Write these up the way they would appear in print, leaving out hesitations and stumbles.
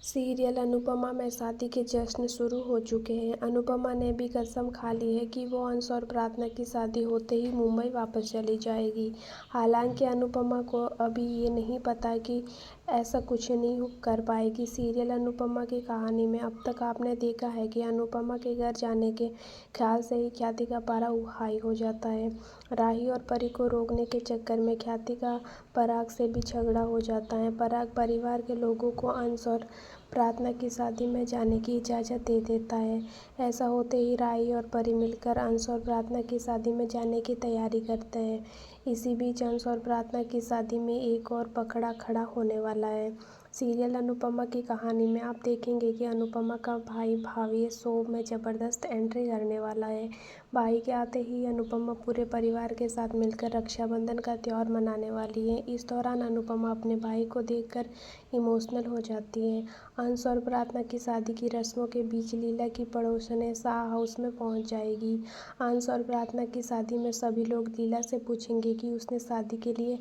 Serial Anupama में शादी के जश्न शुरू हो चुके हैं। अनुपमा ने भी कसम खा ली है कि वो अंश और प्रार्थना की शादी होते ही मुंबई वापस चली जाएगी। हालांकि अनुपमा को अभी ये नहीं पता कि ऐसा कुछ नहीं कर पाएगी। सीरियल अनुपमा की कहानी में अब तक आपने देखा है कि अनुपमा के घर जाने के ख्याल से ही ख्याति का पारा हाई हो जाता है। राही और परी को रोकने के चक्कर में ख्याति का पराग से भी झगड़ा हो जाता है। पराग परिवार के लोगों को अंश और प्रार्थना की शादी में जाने की इजाज़त दे देता है। ऐसा होते ही राही और परी मिलकर अंश और प्रार्थना की शादी में जाने की तैयारी करते हैं। इसी बीच अंश और प्रार्थना की शादी में एक और पकड़ा खड़ा होने वाला है। सीरियल अनुपमा की कहानी में आप देखेंगे कि अनुपमा का भाई भावी शो में ज़बरदस्त एंट्री करने वाला है। भाई के आते ही अनुपमा पूरे परिवार के साथ मिलकर रक्षाबंधन का त्यौहार मनाने वाली है। इस दौरान अनुपमा अपने भाई को देखकर इमोशनल हो जाती है। अंश और प्रार्थना की शादी की रस्मों के बीच लीला की पड़ोसनें शाह हाउस में पहुंच जाएगी। अंश और प्रार्थना की शादी में सभी लोग लीला से पूछेंगे कि उसने शादी के लिए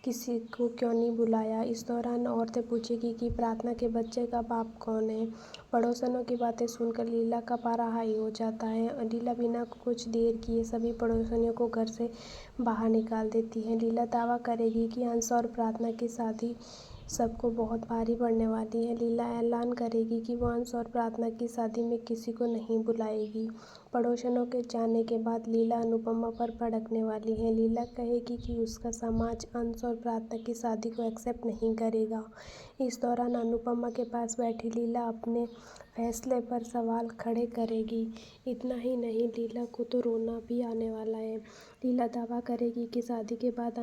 किसी को क्यों नहीं बुलाया। इस दौरान औरतें पूछेंगी कि प्रार्थना के बच्चे का बाप कौन है। पड़ोसनों की बातें सुनकर लीला का पारा हाई हो जाता है। लीला बिना कुछ देर किए सभी पड़ोसनियों को घर से बाहर निकाल देती है। लीला दावा करेगी कि अंश और प्रार्थना की शादी सबको बहुत भारी पड़ने वाली है। लीला ऐलान करेगी कि वो अंश और प्रार्थना की शादी में किसी को नहीं बुलाएगी। पड़ोसनों के जाने के बाद लीला अनुपमा पर भड़कने वाली है। लीला कहेगी कि उसका समाज अंश और प्रार्थना की शादी को एक्सेप्ट नहीं करेगा। इस दौरान अनुपमा के पास बैठी लीला अपने फैसले पर सवाल खड़े करेगी। इतना ही नहीं, लीला को तो रोना भी आने वाला है। लीला दावा करेगी कि शादी के बाद